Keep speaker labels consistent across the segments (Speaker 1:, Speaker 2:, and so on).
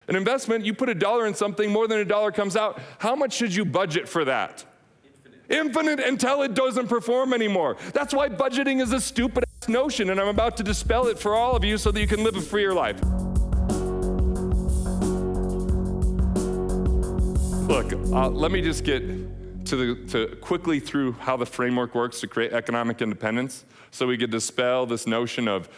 Speaker 1: An investment, you put $1 in something, more than $1 comes out. How much should you budget for that? Infinite until it doesn't perform anymore. That's why budgeting is a stupid ass notion, and I'm about to dispel it for all of you so that you can live a freer life. Look, let me just get to quickly through how the framework works to create economic independence so we could dispel this notion of,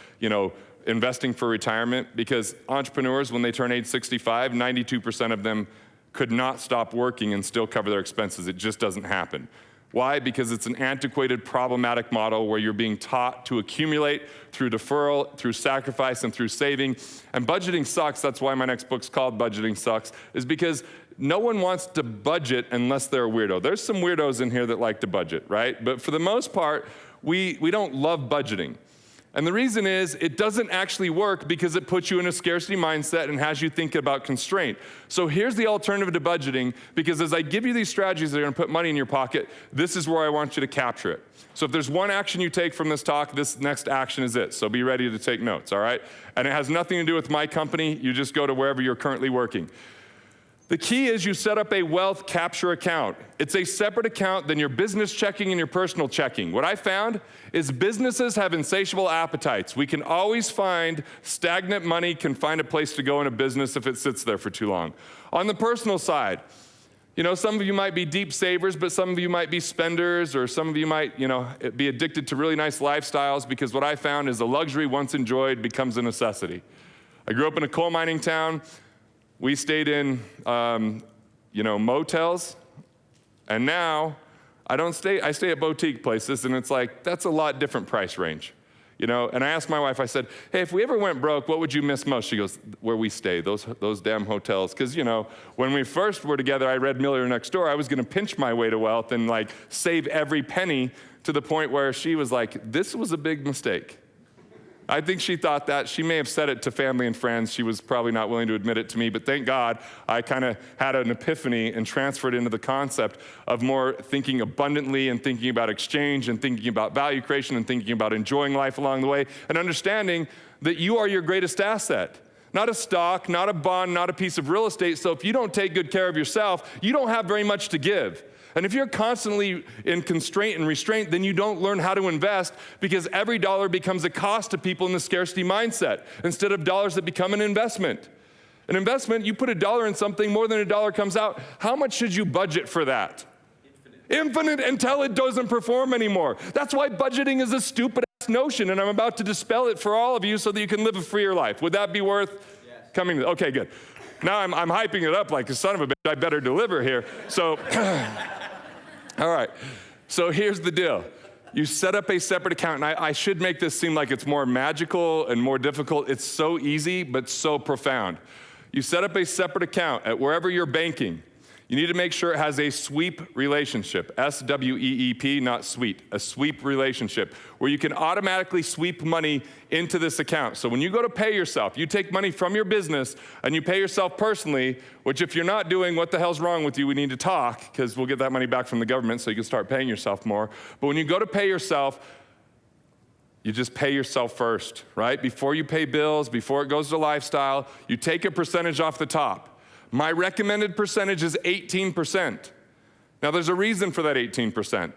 Speaker 1: investing for retirement, because entrepreneurs, when they turn age 65, 92% of them could not stop working and still cover their expenses. It just doesn't happen. Why? Because it's an antiquated, problematic model where you're being taught to accumulate through deferral, through sacrifice, and through saving. And budgeting sucks. That's why my next book's called Budgeting Sucks, is because no one wants to budget unless they're a weirdo. There's some weirdos in here that like to budget, right? But for the most part, we don't love budgeting. And the reason is it doesn't actually work because it puts you in a scarcity mindset and has you think about constraint. So here's the alternative to budgeting, because as I give you these strategies that are gonna put money in your pocket, this is where I want you to capture it. So if there's one action you take from this talk, this next action is it. So be ready to take notes, all right? And it has nothing to do with my company. You just go to wherever you're currently working. The key is you set up a wealth capture account. It's a separate account than your business checking and your personal checking. What I found is businesses have insatiable appetites. We can always find stagnant money, can find a place to go in a business if it sits there for too long. On the personal side, some of you might be deep savers, but some of you might be spenders, or some of you might, be addicted to really nice lifestyles, because what I found is a luxury once enjoyed becomes a necessity. I grew up in a coal mining town. We stayed in, motels, and now I stay at boutique places, and it's like, that's a lot different price range, And I asked my wife, I said, hey, if we ever went broke, what would you miss most? She goes, where we stay, those damn hotels. Because, when we first were together, I read Millionaire Next Door, I was gonna pinch my way to wealth and save every penny, to the point where she was like, this was a big mistake. I think she thought that. She may have said it to family and friends. She was probably not willing to admit it to me, but thank God I kind of had an epiphany and transferred into the concept of more thinking abundantly and thinking about exchange and thinking about value creation and thinking about enjoying life along the way and understanding that you are your greatest asset. Not a stock, not a bond, not a piece of real estate. So if you don't take good care of yourself, you don't have very much to give. And if you're constantly in constraint and restraint, then you don't learn how to invest, because every dollar becomes a cost to people in the scarcity mindset instead of dollars that become an investment. An investment, you put $1 in something, more than $1 comes out. How much should you budget for that? Infinite until it doesn't perform anymore. That's why budgeting is a stupid ass notion, and I'm about to dispel it for all of you so that you can live a freer life. Would that be worth coming? Okay, good. Now I'm hyping it up like a son of a bitch, I better deliver here. So, all right, so here's the deal. You set up a separate account, and I should make this seem like it's more magical and more difficult. It's so easy, but so profound. You set up a separate account at wherever you're banking. You need to make sure it has a sweep relationship, S-W-E-E-P, not sweet, a sweep relationship, where you can automatically sweep money into this account. So when you go to pay yourself, you take money from your business and you pay yourself personally, which if you're not doing, what the hell's wrong with you? We need to talk, because we'll get that money back from the government so you can start paying yourself more. But when you go to pay yourself, you just pay yourself first, right? Before you pay bills, before it goes to lifestyle, you take a percentage off the top. My recommended percentage is 18%. Now there's a reason for that 18%.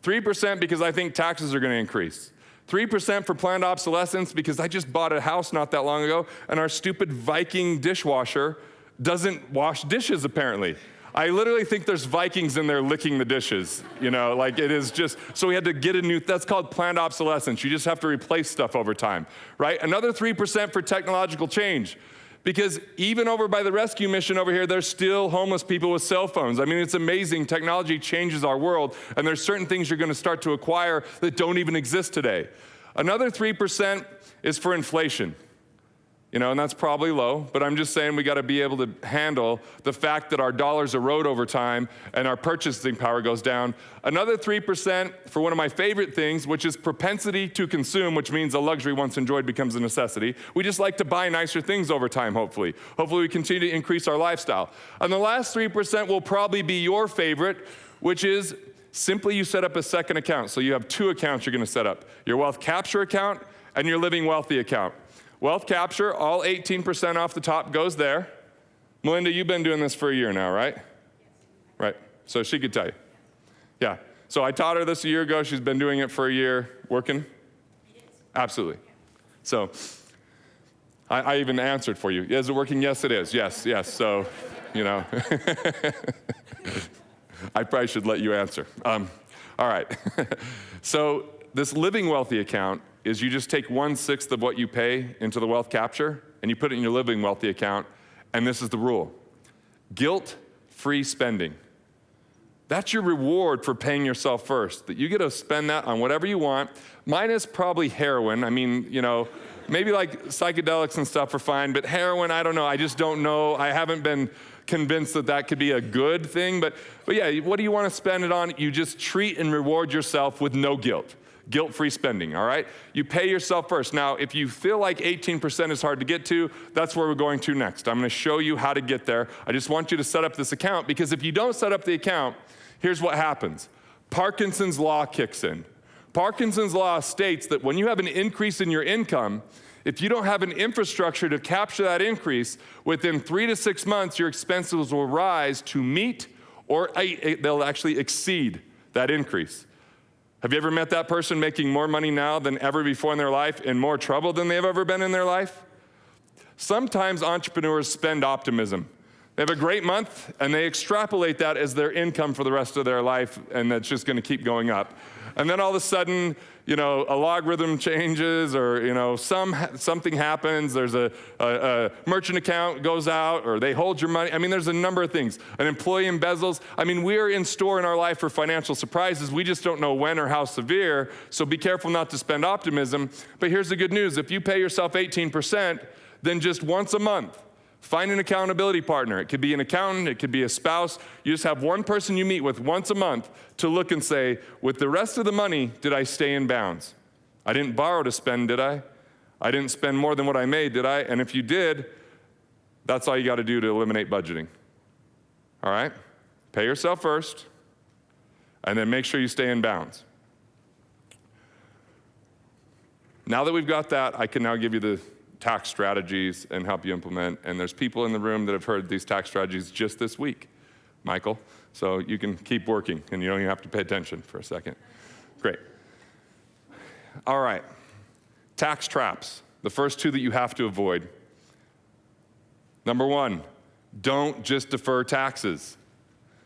Speaker 1: 3% because I think taxes are gonna increase. 3% for planned obsolescence because I just bought a house not that long ago and our stupid Viking dishwasher doesn't wash dishes apparently. I literally think there's Vikings in there licking the dishes, it is just, so we had to get a new, that's called planned obsolescence. You just have to replace stuff over time, right? Another 3% for technological change. Because even over by the rescue mission over here, there's still homeless people with cell phones. I mean, it's amazing. Technology changes our world, and there's certain things you're gonna start to acquire that don't even exist today. Another 3% is for inflation. And that's probably low, but I'm just saying we gotta be able to handle the fact that our dollars erode over time and our purchasing power goes down. Another 3% for one of my favorite things, which is propensity to consume, which means a luxury once enjoyed becomes a necessity. We just like to buy nicer things over time, hopefully. Hopefully we continue to increase our lifestyle. And the last 3% will probably be your favorite, which is simply you set up a second account. So you have two accounts you're gonna set up. Your wealth capture account and your living wealthy account. Wealth capture, all 18% off the top goes there. Melinda, you've been doing this for a year now, right? Yes. Right, so she could tell you. Yeah, so I taught her this a year ago. She's been doing it for a year. Working? It is. Absolutely. So I even answered for you. Is it working? Yes, it is. Yes. So, I probably should let you answer. All right. So this living wealthy account is you just take 1/6 of what you pay into the wealth capture and you put it in your living wealthy account. And this is the rule. Guilt-free spending. That's your reward for paying yourself first, that you get to spend that on whatever you want. Mine is probably heroin. I mean, maybe like psychedelics and stuff are fine, but heroin, I don't know. I just don't know. I haven't been convinced that that could be a good thing. But yeah, what do you want to spend it on? You just treat and reward yourself with no guilt. Guilt-free spending, all right? You pay yourself first. Now, if you feel like 18% is hard to get to, that's where we're going to next. I'm going to show you how to get there. I just want you to set up this account, because if you don't set up the account, here's what happens. Parkinson's law kicks in. Parkinson's law states that when you have an increase in your income, if you don't have an infrastructure to capture that increase, within 3 to 6 months, your expenses will rise to meet or they'll actually exceed that increase. Have you ever met that person making more money now than ever before in their life, in more trouble than they've ever been in their life? Sometimes entrepreneurs spend optimism. They have a great month, and they extrapolate that as their income for the rest of their life, and that's just going to keep going up. And then all of a sudden, a logarithm changes, or something happens. There's a merchant account goes out, or they hold your money. I mean, there's a number of things. An employee embezzles. I mean, we are in store in our life for financial surprises. We just don't know when or how severe. So be careful not to spend optimism. But here's the good news: if you pay yourself 18%, then just once a month, find an accountability partner. It could be an accountant, it could be a spouse. You just have one person you meet with once a month to look and say, with the rest of the money, did I stay in bounds? I didn't borrow to spend, did I? I didn't spend more than what I made, did I? And if you did, that's all you got to do to eliminate budgeting. All right? Pay yourself first, and then make sure you stay in bounds. Now that we've got that, I can now give you the tax strategies and help you implement. And there's people in the room that have heard these tax strategies just this week, Michael. So you can keep working, and you don't even have to pay attention for a second. Great. All right. Tax traps. The first two that you have to avoid. Number one, don't just defer taxes.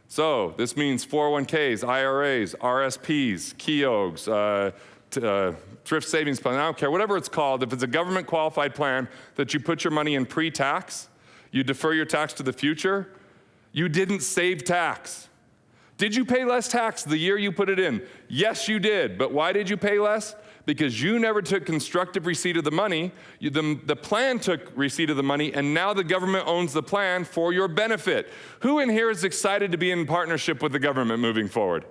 Speaker 1: So this means 401ks, IRAs, RSPs, Keoghs, thrift savings plan, I don't care, whatever it's called. If it's a government qualified plan that you put your money in pre-tax, you defer your tax to the future, you didn't save tax. Did you pay less tax the year you put it in? Yes, you did. But why did you pay less? Because you never took constructive receipt of the money. The plan took receipt of the money, and now the government owns the plan for your benefit. Who in here is excited to be in partnership with the government moving forward?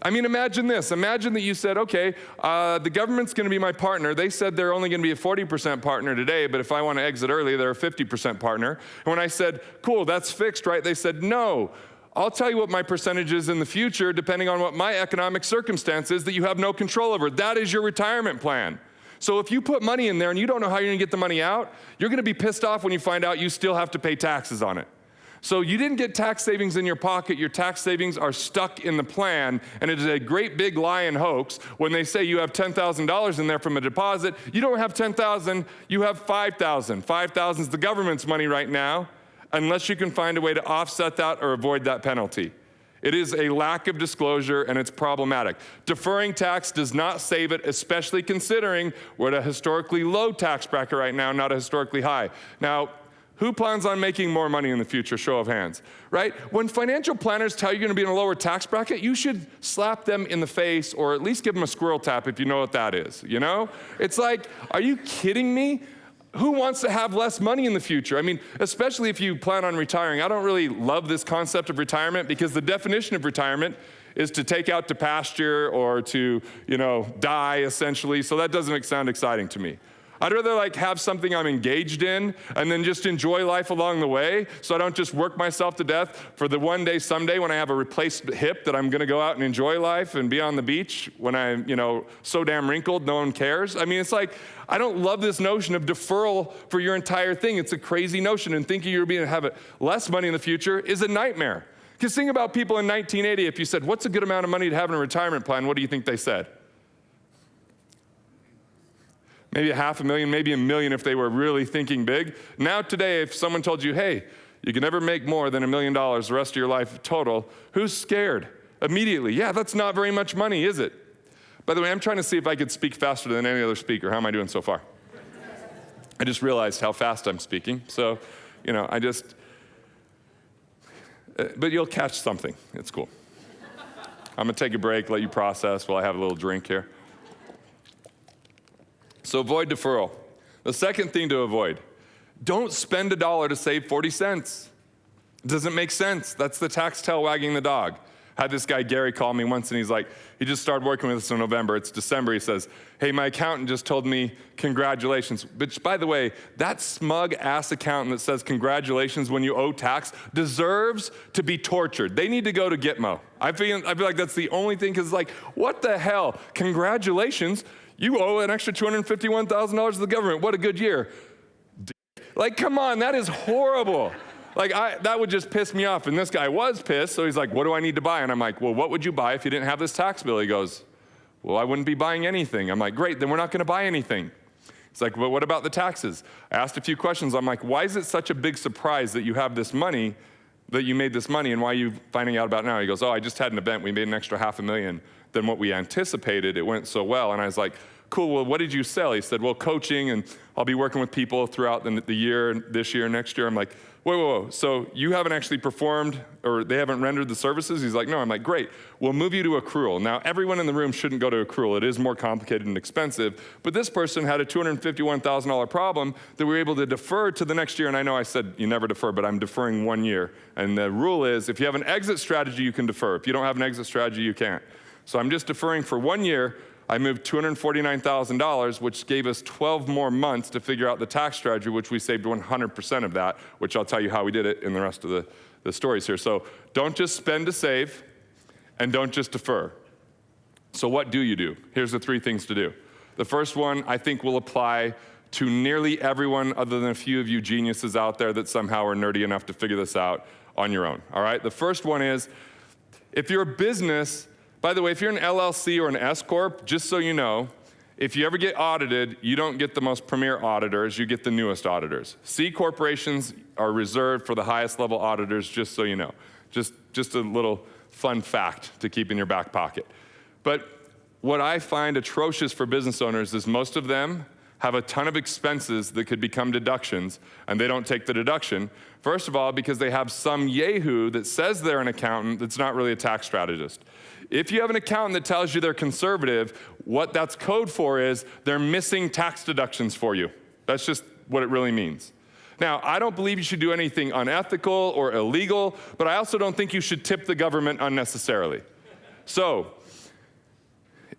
Speaker 1: I mean, imagine this. Imagine that you said, okay, the government's going to be my partner. They said they're only going to be a 40% partner today, but if I want to exit early, they're a 50% partner. And when I said, cool, that's fixed, right? They said, no, I'll tell you what my percentage is in the future, depending on what my economic circumstance is that you have no control over. That is your retirement plan. So if you put money in there and you don't know how you're going to get the money out, you're going to be pissed off when you find out you still have to pay taxes on it. So you didn't get tax savings in your pocket. Your tax savings are stuck in the plan, and it is a great big lie and hoax when they say you have $10,000 in there from a deposit. You don't have $10,000, you have $5,000. $5,000 is the government's money right now, unless you can find a way to offset that or avoid that penalty. It is a lack of disclosure, and it's problematic. Deferring tax does not save it, especially considering we're at a historically low tax bracket right now, not a historically high. Now, who plans on making more money in the future? Show of hands, right? When financial planners tell you you're going to be in a lower tax bracket, you should slap them in the face, or at least give them a squirrel tap if you know what that is, It's like, are you kidding me? Who wants to have less money in the future? I mean, especially if you plan on retiring. I don't really love this concept of retirement, because the definition of retirement is to take out to pasture or to, die, essentially. So that doesn't sound exciting to me. I'd rather like have something I'm engaged in and then just enjoy life along the way, so I don't just work myself to death for the one day someday when I have a replaced hip that I'm gonna go out and enjoy life and be on the beach when I'm, so damn wrinkled, no one cares. I mean, it's like, I don't love this notion of deferral for your entire thing. It's a crazy notion, and thinking you're going to have less money in the future is a nightmare. Because think about people in 1980, if you said, what's a good amount of money to have in a retirement plan, what do you think they said? Maybe $500,000, maybe $1 million if they were really thinking big. Now today, if someone told you, hey, you can never make more than $1 million the rest of your life total, who's scared? Immediately, yeah, that's not very much money, is it? By the way, I'm trying to see if I could speak faster than any other speaker. How am I doing so far? I just realized how fast I'm speaking. So, but you'll catch something. It's cool. I'm gonna take a break, let you process while I have a little drink here. So avoid deferral. The second thing to avoid, don't spend $1 to save 40 cents. It doesn't make sense. That's the tax tail wagging the dog. I had this guy, Gary, call me once, and he's like, he just started working with us in November. It's December. He says, hey, my accountant just told me congratulations. Which, by the way, that smug-ass accountant that says congratulations when you owe tax deserves to be tortured. They need to go to Gitmo. I feel like that's the only thing, because like, what the hell? Congratulations? You owe an extra $251,000 to the government. What a good year. Like, come on, that is horrible. Like, that would just piss me off. And this guy was pissed, so he's like, what do I need to buy? And I'm like, well, what would you buy if you didn't have this tax bill? He goes, well, I wouldn't be buying anything. I'm like, great, then we're not gonna buy anything. He's like, well, what about the taxes? I asked a few questions. I'm like, why is it such a big surprise that you have this money, that you made this money, and why are you finding out about it now? He goes, oh, I just had an event. We made an extra $500,000 than what we anticipated. It went so well. And I was like, cool, well, what did you sell? He said, well, coaching, and I'll be working with people throughout the year, this year, next year. I'm like, whoa, so you haven't actually performed, or they haven't rendered the services? He's like, no. I'm like, great, we'll move you to accrual. Now, everyone in the room shouldn't go to accrual. It is more complicated and expensive, but this person had a $251,000 problem that we were able to defer to the next year, and I know I said you never defer, but I'm deferring 1 year. And the rule is, if you have an exit strategy, you can defer. If you don't have an exit strategy, you can't. So I'm just deferring for 1 year. I moved $249,000, which gave us 12 more months to figure out the tax strategy, which we saved 100% of that, which I'll tell you how we did it in the rest of the stories here. So don't just spend to save, and don't just defer. So what do you do? Here's the 3 things to do. The first one I think will apply to nearly everyone other than a few of you geniuses out there that somehow are nerdy enough to figure this out on your own, all right? The first one is, if you're a business, by the way, if you're an LLC or an S-Corp, just so you know, if you ever get audited, you don't get the most premier auditors, you get the newest auditors. C corporations are reserved for the highest level auditors, just so you know. Just a little fun fact to keep in your back pocket. But what I find atrocious for business owners is most of them have a ton of expenses that could become deductions, and they don't take the deduction. First of all, because they have some yahoo that says they're an accountant that's not really a tax strategist. If you have an accountant that tells you they're conservative, what that's code for is they're missing tax deductions for you. That's just what it really means. Now, I don't believe you should do anything unethical or illegal, but I also don't think you should tip the government unnecessarily. So,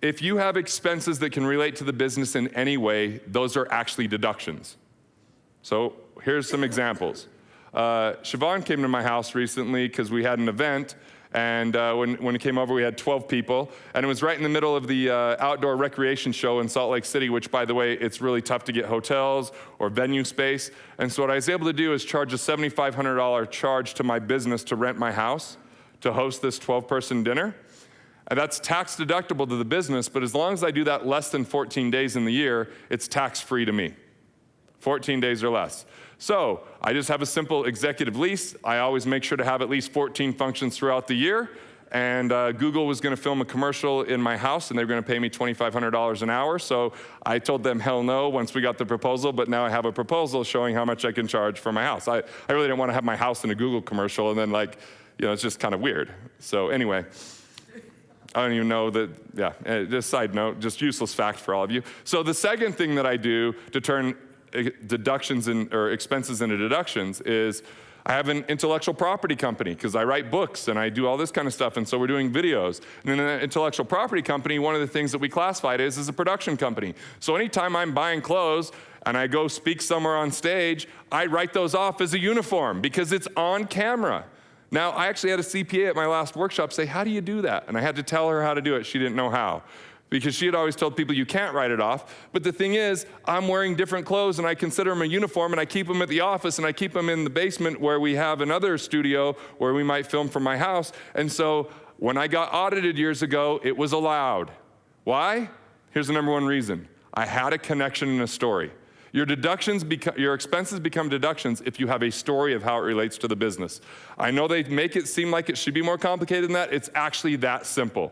Speaker 1: if you have expenses that can relate to the business in any way, those are actually deductions. So here's some examples. Siobhan came to my house recently because we had an event, and when he came over, we had 12 people, and it was right in the middle of the outdoor recreation show in Salt Lake City, which, by the way, it's really tough to get hotels or venue space. And so what I was able to do is charge a $7,500 charge to my business to rent my house to host this 12-person dinner. And that's tax deductible to the business, but as long as I do that less than 14 days in the year, it's tax-free to me. 14 days or less. So I just have a simple executive lease. I always make sure to have at least 14 functions throughout the year. And Google was gonna film a commercial in my house, and they were gonna pay me $2,500 an hour. So I told them hell no once we got the proposal, but now I have a proposal showing how much I can charge for my house. I really didn't wanna have my house in a Google commercial, and then it's just kind of weird. So anyway, I don't even know that, just side note, just useless fact for all of you. So the second thing that I do to turn deductions or expenses into deductions is I have an intellectual property company because I write books and I do all this kind of stuff, and so we're doing videos. And in an intellectual property company, one of the things that we classified as is a production company. So anytime I'm buying clothes and I go speak somewhere on stage, I write those off as a uniform because it's on camera. Now, I actually had a CPA at my last workshop say, how do you do that? And I had to tell her how to do it. She didn't know how, because she had always told people you can't write it off. But the thing is, I'm wearing different clothes and I consider them a uniform, and I keep them at the office and I keep them in the basement where we have another studio where we might film from my house. And so when I got audited years ago, it was allowed. Why? Here's the number one reason. I had a connection and a story. Your expenses become deductions if you have a story of how it relates to the business. I know they make it seem like it should be more complicated than that. It's actually that simple.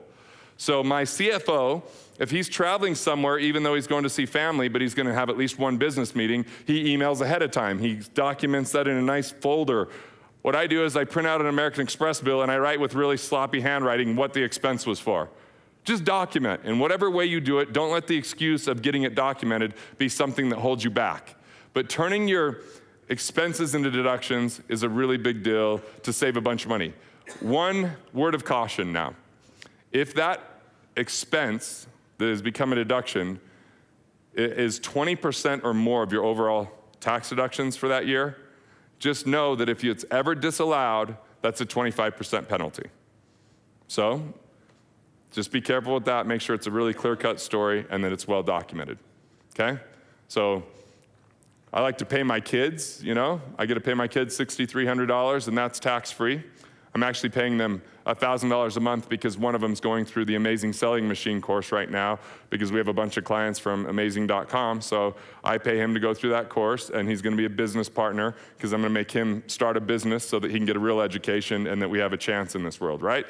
Speaker 1: So my CFO, if he's traveling somewhere, even though he's going to see family, but he's going to have at least one business meeting, he emails ahead of time. He documents that in a nice folder. What I do is I print out an American Express bill and I write with really sloppy handwriting what the expense was for. Just document. In whatever way you do it, don't let the excuse of getting it documented be something that holds you back. But turning your expenses into deductions is a really big deal to save a bunch of money. One word of caution now. If that expense that has become a deduction is 20% or more of your overall tax deductions for that year, just know that if it's ever disallowed, that's a 25% penalty. So, just be careful with that. Make sure it's a really clear-cut story and that it's well documented, okay? So I like to pay my kids, I get to pay my kids $6,300 and that's tax-free. I'm actually paying them $1,000 a month because one of them's going through the Amazing Selling Machine course right now because we have a bunch of clients from amazing.com. So I pay him to go through that course, and he's going to be a business partner because I'm going to make him start a business so that he can get a real education and that we have a chance in this world, right?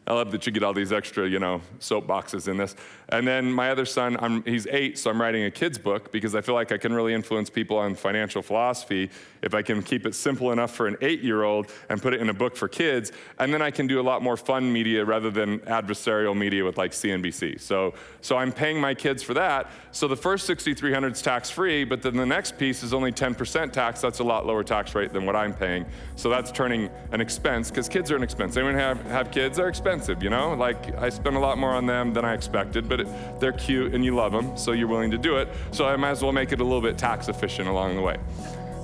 Speaker 1: I love that you get all these extra, soapboxes in this. And then my other son, he's 8, so I'm writing a kid's book because I feel like I can really influence people on financial philosophy if I can keep it simple enough for an 8-year-old and put it in a book for kids. And then I can do a lot more fun media rather than adversarial media with like CNBC. So I'm paying my kids for that. So the first $6,300 is tax-free, but then the next piece is only 10% tax. That's a lot lower tax rate than what I'm paying. So that's turning an expense, because kids are an expense. Anyone have kids? They're expensive, Like, I spend a lot more on them than I expected, but they're cute and you love them, so you're willing to do it. So I might as well make it a little bit tax efficient along the way.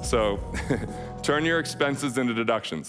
Speaker 1: So turn your expenses into deductions.